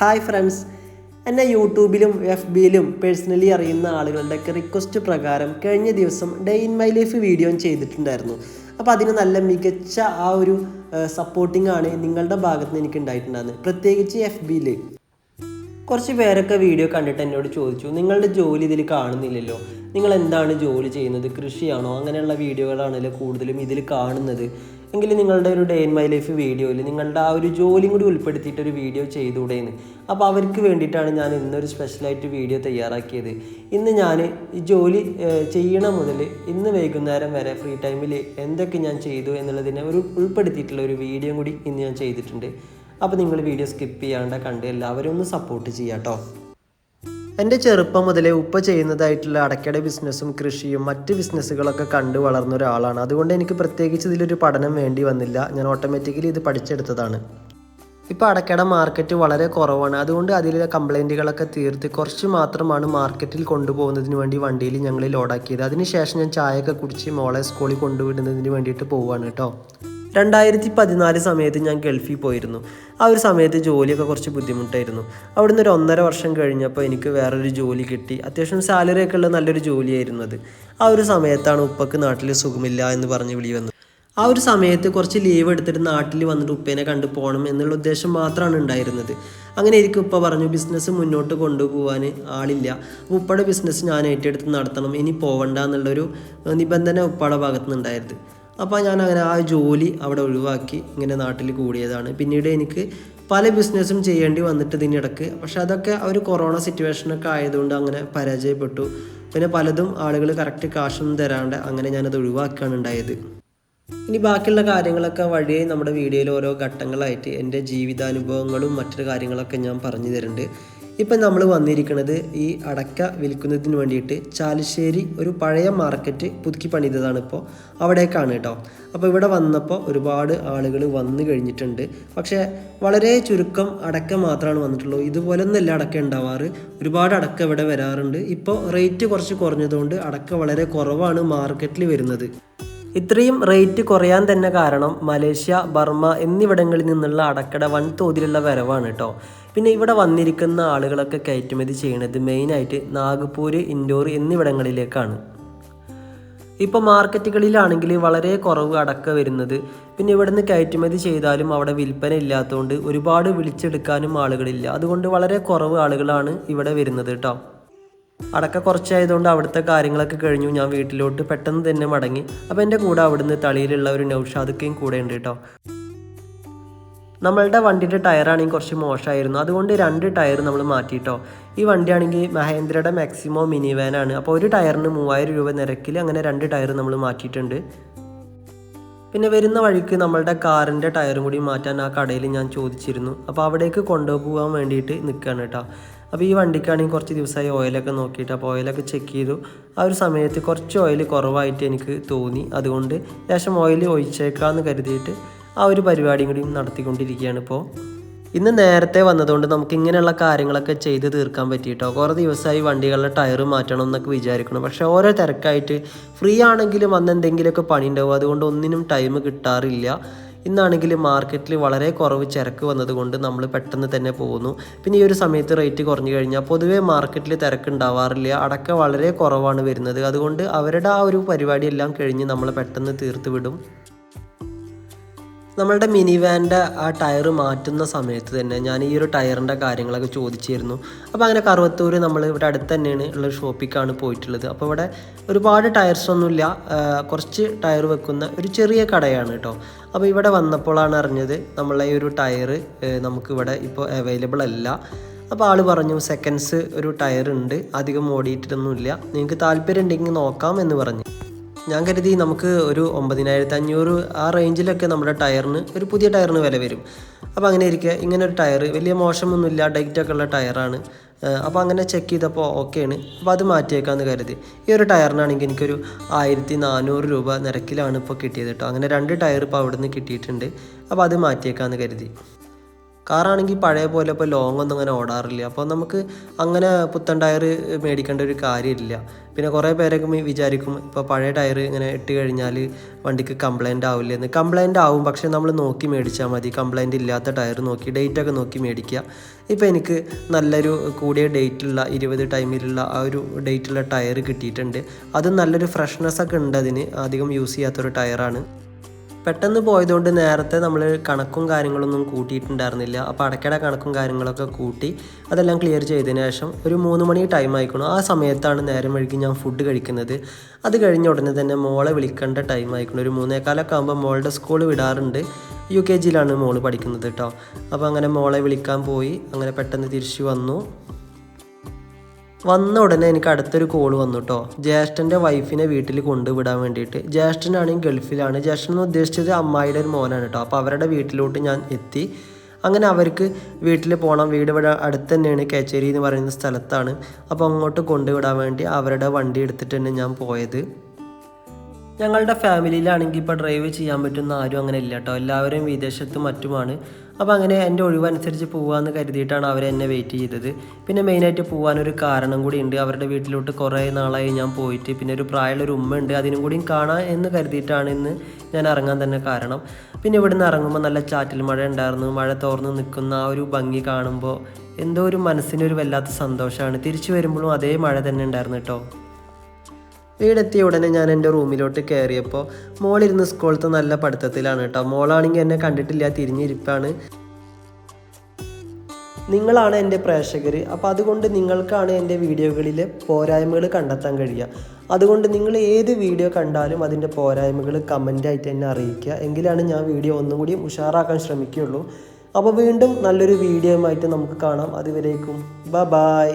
Hi friends, എന്നെ യൂട്യൂബിലും FBയിലും personally അറിയുന്ന ആളുകളുടെയൊക്കെ റിക്വസ്റ്റ് പ്രകാരം കഴിഞ്ഞ ദിവസം day in my life video ചെയ്തിട്ടുണ്ടായിരുന്നു. അപ്പോൾ അതിന് നല്ല മികച്ച ആ ഒരു സപ്പോർട്ടിംഗ് ആണ് നിങ്ങളുടെ ഭാഗത്ത് നിന്ന് എനിക്ക് ഉണ്ടായിട്ടുണ്ടായിരുന്നത്. പ്രത്യേകിച്ച് FBയിൽ കുറച്ച് പേരൊക്കെ വീഡിയോ കണ്ടിട്ട് എന്നോട് ചോദിച്ചു, നിങ്ങളുടെ ജോലി ഇതിൽ കാണുന്നില്ലല്ലോ, നിങ്ങൾ എന്താണ് ജോലി ചെയ്യുന്നത്, കൃഷിയാണോ, അങ്ങനെയുള്ള വീഡിയോകളാണല്ലോ കൂടുതലും ഇതിൽ കാണുന്നത്, എങ്കിൽ നിങ്ങളുടെ ഒരു ഡേ ഇൻ മൈ ലൈഫ് വീഡിയോയിൽ നിങ്ങളുടെ ആ ഒരു ജോലിയും കൂടി ഉൾപ്പെടുത്തിയിട്ടൊരു വീഡിയോ ചെയ്തുകൂടെയെന്ന്. അപ്പോൾ അവർക്ക് വേണ്ടിയിട്ടാണ് ഞാൻ ഇന്നൊരു സ്പെഷ്യലായിട്ട് വീഡിയോ തയ്യാറാക്കിയത്. ഇന്ന് ഞാൻ ഈ ജോലി ചെയ്യണ മുതൽ ഇന്ന് വൈകുന്നേരം വരെ ഫ്രീ ടൈമിൽ എന്തൊക്കെ ഞാൻ ചെയ്തു എന്നുള്ളതിനെ ഉൾപ്പെടുത്തിയിട്ടുള്ള ഒരു വീഡിയോ കൂടി ഇന്ന് ഞാൻ ചെയ്തിട്ടുണ്ട്. അപ്പോൾ നിങ്ങൾ വീഡിയോ സ്കിപ്പ് ചെയ്യാണ്ട് കണ്ട് എല്ലാവരും ഒന്ന് സപ്പോർട്ട് ചെയ്യാം കേട്ടോ. എൻ്റെ ചെറുപ്പം മുതലേ ഉപ്പ ചെയ്യുന്നതായിട്ടുള്ള അടയ്ക്കയുടെ ബിസിനസ്സും കൃഷിയും മറ്റ് ബിസിനസ്സുകളൊക്കെ കണ്ടു വളർന്ന ഒരാളാണ്. അതുകൊണ്ട് എനിക്ക് പ്രത്യേകിച്ച് ഇതിലൊരു പഠനം വേണ്ടി വന്നില്ല. ഞാൻ ഓട്ടോമാറ്റിക്കലി ഇത് പഠിച്ചെടുത്തതാണ്. ഇപ്പോൾ അടയ്ക്കയുടെ മാർക്കറ്റ് വളരെ കുറവാണ്. അതുകൊണ്ട് അതിലെ കംപ്ലൈൻറ്റുകളൊക്കെ തീർത്ത് കുറച്ച് മാത്രമാണ് മാർക്കറ്റിൽ കൊണ്ടുപോകുന്നതിന് വേണ്ടി വണ്ടിയിൽ ഞങ്ങൾ ലോഡാക്കിയത്. അതിനുശേഷം ഞാൻ ചായയൊക്കെ കുടിച്ച് മോളെ സ്കൂളിൽ കൊണ്ടുവിടുന്നതിന് വേണ്ടിയിട്ട് പോവുകയാണ് കേട്ടോ. 2014 സമയത്ത് ഞാൻ ഗൾഫിൽ പോയിരുന്നു. ആ ഒരു സമയത്ത് ജോലിയൊക്കെ കുറച്ച് ബുദ്ധിമുട്ടായിരുന്നു. അവിടുന്ന് ഒരു 1.5 വർഷം കഴിഞ്ഞപ്പോൾ എനിക്ക് വേറൊരു ജോലി കിട്ടി. അത്യാവശ്യം സാലറി ഒക്കെ ഉള്ള നല്ലൊരു ജോലിയായിരുന്നു അത്. ആ ഒരു സമയത്താണ് ഉപ്പക്ക് നാട്ടിൽ സുഖമില്ല എന്ന് പറഞ്ഞ് വിളി വന്നത്. ആ ഒരു സമയത്ത് കുറച്ച് ലീവ് എടുത്തിട്ട് നാട്ടിൽ വന്നിട്ട് ഉപ്പേനെ കണ്ടു പോകണം എന്നുള്ള ഉദ്ദേശം മാത്രമാണ് ഉണ്ടായിരുന്നത്. അങ്ങനെ എനിക്ക് ഉപ്പ പറഞ്ഞു, ബിസിനസ് മുന്നോട്ട് കൊണ്ടുപോകാൻ ആളില്ല, ഉപ്പയുടെ ബിസിനസ് ഞാൻ ഏറ്റെടുത്ത് നടത്തണം, ഇനി പോവണ്ട എന്നുള്ളൊരു നിബന്ധന ഉപ്പയുടെ ഭാഗത്തുനിന്നുണ്ടായിരുന്നു. അപ്പോൾ ഞാൻ അങ്ങനെ ആ ജോലി അവിടെ ഒഴിവാക്കി ഇങ്ങനെ നാട്ടിൽ കൂടിയതാണ്. പിന്നീട് എനിക്ക് പല ബിസിനസ്സും ചെയ്യേണ്ടി വന്നിട്ട് ഇതിനിടയ്ക്ക്, പക്ഷെ അതൊക്കെ ഒരു കൊറോണ സിറ്റുവേഷനൊക്കെ ആയതുകൊണ്ട് അങ്ങനെ പരാജയപ്പെട്ടു. പിന്നെ പലതും ആളുകൾ കറക്റ്റ് കാശൊന്നും തരാണ്ട് അങ്ങനെ ഞാനത് ഒഴിവാക്കുകയാണ് ഉണ്ടായത്. ഇനി ബാക്കിയുള്ള കാര്യങ്ങളൊക്കെ വഴിയെ നമ്മുടെ വീഡിയോയിൽ ഓരോ ഘട്ടങ്ങളായിട്ട് എൻ്റെ ജീവിതാനുഭവങ്ങളും മറ്റൊരു കാര്യങ്ങളൊക്കെ ഞാൻ പറഞ്ഞു തരുന്നുണ്ട്. ഇപ്പം നമ്മൾ വന്നിരിക്കുന്നത് ഈ അടയ്ക്ക വിൽക്കുന്നതിന് വേണ്ടിയിട്ട് ചാലിശ്ശേരി ഒരു പഴയ മാർക്കറ്റ് പുതുക്കി പണിതതാണ്. ഇപ്പോൾ അവിടേക്കാണ് കേട്ടോ. അപ്പോൾ ഇവിടെ വന്നപ്പോൾ ഒരുപാട് ആളുകൾ വന്നു കഴിഞ്ഞിട്ടുണ്ട്. പക്ഷേ വളരെ ചുരുക്കം അടയ്ക്ക മാത്രമാണ് വന്നിട്ടുള്ളൂ. ഇതുപോലൊന്നുമല്ല അടയ്ക്ക ഉണ്ടാവാറ്. ഒരുപാട് അടയ്ക്ക ഇവിടെ വരാറുണ്ട്. ഇപ്പോൾ റേറ്റ് കുറച്ച് കുറഞ്ഞതുകൊണ്ട് അടയ്ക്ക വളരെ കുറവാണ് മാർക്കറ്റിൽ വരുന്നത്. ഇത്രയും റേറ്റ് കുറയാൻ തന്നെ കാരണം മലേഷ്യ, ബർമ്മ എന്നിവിടങ്ങളിൽ നിന്നുള്ള അടക്കട വൻതോതിലുള്ള വരവാണ് കേട്ടോ. പിന്നെ ഇവിടെ വന്നിരിക്കുന്ന ആളുകളൊക്കെ കയറ്റുമതി ചെയ്യുന്നത് മെയിനായിട്ട് നാഗ്പൂർ, ഇൻഡോർ എന്നിവിടങ്ങളിലേക്കാണ്. ഇപ്പോൾ മാർക്കറ്റുകളിലാണെങ്കിൽ വളരെ കുറവ് അടക്ക വരുന്നത്. പിന്നെ ഇവിടുന്ന് കയറ്റുമതി ചെയ്താലും അവിടെ വിൽപ്പന ഇല്ലാത്തതുകൊണ്ട് ഒരുപാട് വിളിച്ചെടുക്കാനും ആളുകളില്ല. അതുകൊണ്ട് വളരെ കുറവ് ആളുകളാണ് ഇവിടെ വരുന്നത് കേട്ടോ. അടക്ക കുറച്ചായതുകൊണ്ട് അവിടുത്തെ കാര്യങ്ങളൊക്കെ കഴിഞ്ഞു. ഞാൻ വീട്ടിലോട്ട് പെട്ടെന്ന് തന്നെ മടങ്ങി. അപ്പോൾ എൻ്റെ കൂടെ അവിടുന്ന് തളിയിലുള്ള ഒരു നൗഷാദൊക്കെയും കൂടെ ഉണ്ട് കേട്ടോ. നമ്മളുടെ വണ്ടിയുടെ ടയറാണെങ്കിൽ കുറച്ച് മോശമായിരുന്നു. അതുകൊണ്ട് 2 ടയർ നമ്മൾ മാറ്റിയിട്ടോ. ഈ വണ്ടിയാണെങ്കിൽ മഹേന്ദ്രയുടെ മാക്സിമോ മിനി വാനാണ്. അപ്പോൾ ഒരു ടയറിന് 3000 രൂപ നിരക്കിൽ അങ്ങനെ 2 ടയർ നമ്മൾ മാറ്റിയിട്ടുണ്ട്. പിന്നെ വരുന്ന വഴിക്ക് നമ്മളുടെ കാറിൻ്റെ ടയറും കൂടി മാറ്റാൻ ആ കടയിൽ ഞാൻ ചോദിച്ചിരുന്നു. അപ്പോൾ അവിടേക്ക് കൊണ്ടുപോകാൻ വേണ്ടിയിട്ട് നിൽക്കുകയാണ് കേട്ടോ. അപ്പോൾ ഈ വണ്ടിക്കാണെങ്കിൽ കുറച്ച് ദിവസമായി ഓയിലൊക്കെ നോക്കിയിട്ട്, അപ്പോൾ ഓയിലൊക്കെ ചെക്ക് ചെയ്തു. ആ ഒരു സമയത്ത് കുറച്ച് ഓയിൽ കുറവായിട്ട് എനിക്ക് തോന്നി. അതുകൊണ്ട് ലേശം ഓയിൽ ഒഴിച്ചേക്കാമെന്ന് കരുതിയിട്ട് ആ ഒരു പരിപാടിയും കൂടി നടത്തിക്കൊണ്ടിരിക്കുകയാണ് ഇപ്പോൾ. ഇന്ന് നേരത്തെ വന്നതുകൊണ്ട് നമുക്ക് ഇങ്ങനെയുള്ള കാര്യങ്ങളൊക്കെ ചെയ്ത് തീർക്കാൻ പറ്റിയിട്ടോ. കുറേ ദിവസമായി വണ്ടികളുടെ ടയർ മാറ്റണം എന്നൊക്കെ വിചാരിക്കണം. പക്ഷേ ഓരോ തിരക്കായിട്ട് ഫ്രീ ആണെങ്കിലും അന്ന് എന്തെങ്കിലുമൊക്കെ പണി ഉണ്ടാവും. അതുകൊണ്ട് ഒന്നിനും ടൈം കിട്ടാറില്ല. ഇന്നാണെങ്കിൽ മാർക്കറ്റിൽ വളരെ കുറവ് ചരക്ക് വന്നതുകൊണ്ട് നമ്മൾ പെട്ടെന്ന് തന്നെ പോകുന്നു. പിന്നെ ഈ ഒരു സമയത്ത് റേറ്റ് കുറഞ്ഞു കഴിഞ്ഞാൽ പൊതുവേ മാർക്കറ്റിൽ തിരക്കുണ്ടാവാറില്ല. അടക്ക വളരെ കുറവാണ് വരുന്നത്. അതുകൊണ്ട് അവരുടെ ആ ഒരു പരിപാടിയെല്ലാം കഴിഞ്ഞ് നമ്മൾ പെട്ടെന്ന് തീർത്ത് വിടും. നമ്മളുടെ മിനി വാൻ്റെ ആ ടയർ മാറ്റുന്ന സമയത്ത് തന്നെ ഞാൻ ഈ ഒരു ടയറിൻ്റെ കാര്യങ്ങളൊക്കെ ചോദിച്ചിരുന്നു. അപ്പോൾ അങ്ങനെ കറുവത്തൂർ നമ്മൾ ഇവിടെ അടുത്ത് തന്നെയാണ് ഉള്ള ഷോപ്പിലേക്കാണ് പോയിട്ടുള്ളത്. അപ്പോൾ ഇവിടെ ഒരുപാട് ടയർസൊന്നുമില്ല, കുറച്ച് ടയർ വെക്കുന്ന ഒരു ചെറിയ കടയാണ് കേട്ടോ. അപ്പോൾ ഇവിടെ വന്നപ്പോഴാണ് അറിഞ്ഞത് നമ്മളെ ഈ ഒരു ടയർ നമുക്കിവിടെ ഇപ്പോൾ അവൈലബിൾ അല്ല. അപ്പോൾ ആൾ പറഞ്ഞു സെക്കൻഡ്സ് ഒരു ടയർ ഉണ്ട്, അധികം ഓടിയിട്ടൊന്നുമില്ല, നിങ്ങൾക്ക് താല്പര്യം ഉണ്ടെങ്കിൽ നോക്കാം എന്ന് പറഞ്ഞു. ഞാൻ കരുതി നമുക്ക് ഒരു 9500 ആ റേഞ്ചിലൊക്കെ നമ്മുടെ ടയറിന് ഒരു പുതിയ ടയറിന് വില വരും. അപ്പോൾ അങ്ങനെ ഇരിക്കുക, ഇങ്ങനെ ഒരു ടയർ വലിയ മോശമൊന്നുമില്ല, ഡേറ്റൊക്കെ ഉള്ള ടയറാണ്. അപ്പോൾ അങ്ങനെ ചെക്ക് ചെയ്തപ്പോൾ ഓക്കെയാണ്. അപ്പോൾ അത് മാറ്റിയേക്കാമെന്ന് കരുതി. ഈ ഒരു ടയറിനാണെങ്കിൽ എനിക്കൊരു 1400 രൂപ നിരക്കിലാണ് ഇപ്പോൾ കിട്ടിയത് കേട്ടോ. അങ്ങനെ 2 ടയർ ഇപ്പോൾ അവിടെ നിന്ന് കിട്ടിയിട്ടുണ്ട്. അപ്പോൾ അത് മാറ്റിയേക്കാമെന്ന് കരുതി. കാറാണെങ്കിൽ പഴയ പോലെ ഇപ്പോൾ ലോങ് ഒന്നും അങ്ങനെ ഓടാറില്ല. അപ്പോൾ നമുക്ക് അങ്ങനെ പുത്തൻ ടയർ മേടിക്കേണ്ട ഒരു കാര്യമില്ല. പിന്നെ കുറേ പേരൊക്കെ വിചാരിക്കും ഇപ്പോൾ പഴയ ടയർ ഇങ്ങനെ ഇട്ട് കഴിഞ്ഞാൽ വണ്ടിക്ക് കംപ്ലൈൻറ്റ് ആവില്ല എന്ന്. കംപ്ലൈൻറ്റ് ആവും, പക്ഷേ നമ്മൾ നോക്കി മേടിച്ചാൽ മതി. കംപ്ലൈൻറ്റ് ഇല്ലാത്ത ടയർ നോക്കി ഡേറ്റൊക്കെ നോക്കി മേടിക്കുക. ഇപ്പോൾ എനിക്ക് നല്ലൊരു കൂടിയ ഡേറ്റുള്ള 20 ടൈമിലുള്ള ആ ഒരു ഡേറ്റുള്ള ടയർ കിട്ടിയിട്ടുണ്ട്. അത് നല്ലൊരു ഫ്രഷ്നെസ്സൊക്കെ ഉണ്ട്, അതിന് അധികം യൂസ് ചെയ്യാത്തൊരു ടയറാണ്. പെട്ടെന്ന് പോയതുകൊണ്ട് നേരത്തെ നമ്മൾ കണക്കും കാര്യങ്ങളൊന്നും കൂട്ടിയിട്ടുണ്ടായിരുന്നില്ല. അപ്പോൾ അടയ്ക്കയുടെ കണക്കും കാര്യങ്ങളൊക്കെ കൂട്ടി അതെല്ലാം ക്ലിയർ ചെയ്തതിന് ശേഷം ഒരു 3 മണി ടൈം ആയിക്കണം. ആ സമയത്താണ് നേരം വൈകി ഞാൻ ഫുഡ് കഴിക്കുന്നത്. അത് കഴിഞ്ഞ ഉടനെ തന്നെ മോളെ വിളിക്കേണ്ട ടൈം ആയിക്കണം. ഒരു 3:15 ആകുമ്പോൾ മോളുടെ സ്കൂൾ വിടാറുണ്ട്. UKG മോള് പഠിക്കുന്നത് കേട്ടോ. അപ്പോൾ അങ്ങനെ മോളെ വിളിക്കാൻ പോയി. അങ്ങനെ പെട്ടെന്ന് തിരിച്ചു വന്ന ഉടനെ എനിക്ക് അടുത്തൊരു കോൾ വന്നു കേട്ടോ. ജ്യേഷ്ഠൻ്റെ വൈഫിനെ വീട്ടിൽ കൊണ്ടുവിടാൻ വേണ്ടിയിട്ട്. ജ്യേഷ്ഠനാണെങ്കിൽ ഗൾഫിലാണ്. ജ്യേഷ്ഠൻ എന്ന് ഉദ്ദേശിച്ചത് അമ്മായിയുടെ ഒരു മോനാണ് കേട്ടോ. അപ്പോൾ അവരുടെ വീട്ടിലോട്ട് ഞാൻ എത്തി. അങ്ങനെ അവർക്ക് വീട്ടിൽ പോകണം. വീട് ഇവിടെ അടുത്ത് തന്നെയാണ്, കേച്ചേരി എന്ന് പറയുന്ന സ്ഥലത്താണ്. അപ്പോൾ അങ്ങോട്ട് കൊണ്ടുവിടാൻ വേണ്ടി അവരുടെ വണ്ടി എടുത്തിട്ട് തന്നെ ഞാൻ പോയത്. ഞങ്ങളുടെ ഫാമിലിയിലാണെങ്കിൽ ഇപ്പോൾ ഡ്രൈവ് ചെയ്യാൻ പറ്റുന്ന ആരും അങ്ങനെ ഇല്ല കേട്ടോ. എല്ലാവരും വിദേശത്തും മറ്റുമാണ്. അപ്പോൾ അങ്ങനെ എൻ്റെ ഒഴിവനുസരിച്ച് പോകാമെന്ന് കരുതിയിട്ടാണ് അവരെന്നെ വെയിറ്റ് ചെയ്തത്. പിന്നെ മെയിനായിട്ട് പോകാനൊരു കാരണം കൂടി ഉണ്ട്. അവരുടെ വീട്ടിലോട്ട് കുറേ നാളായി ഞാൻ പോയിട്ട്. പിന്നെ ഒരു പ്രായമുള്ളൊരു ഉമ്മ ഉണ്ട്, അതിനും കൂടിയും കാണാം എന്ന് കരുതിയിട്ടാണ് ഇന്ന് ഞാൻ ഇറങ്ങാൻ തന്നെ കാരണം. പിന്നെ ഇവിടുന്ന് ഇറങ്ങുമ്പോൾ നല്ല ചാറ്റൽ മഴ ഉണ്ടായിരുന്നു. മഴ തോർന്ന് നിൽക്കുന്ന ആ ഒരു ഭംഗി കാണുമ്പോൾ എന്തോ ഒരു മനസ്സിനൊരു വല്ലാത്ത സന്തോഷമാണ്. തിരിച്ചു വരുമ്പോഴും അതേ മഴ തന്നെ ഉണ്ടായിരുന്നു കേട്ടോ. വീടെത്തിയ ഉടനെ ഞാൻ എൻ്റെ റൂമിലോട്ട് കയറിയപ്പോൾ മോളിരുന്ന് സ്കൂളത്തെ നല്ല പഠിത്തത്തിലാണ് കേട്ടോ. മോളാണെങ്കിൽ എന്നെ കണ്ടിട്ടില്ല, തിരിഞ്ഞിരിപ്പാണ്. നിങ്ങളാണ് എൻ്റെ പ്രേക്ഷകർ. അപ്പോൾ അതുകൊണ്ട് നിങ്ങൾക്കാണ് എൻ്റെ വീഡിയോകളിലെ പോരായ്മകൾ കണ്ടെത്താൻ കഴിയുക. അതുകൊണ്ട് നിങ്ങൾ ഏത് വീഡിയോ കണ്ടാലും അതിൻ്റെ പോരായ്മകൾ കമൻ്റായിട്ട് എന്നെ അറിയിക്കുക. എങ്കിലാണ് ഞാൻ വീഡിയോ ഒന്നുകൂടി ഉഷാറാക്കാൻ ശ്രമിക്കുകയുള്ളൂ. അപ്പോൾ വീണ്ടും നല്ലൊരു വീഡിയോയുമായിട്ട് നമുക്ക് കാണാം. അതുവരേക്കും ബൈ.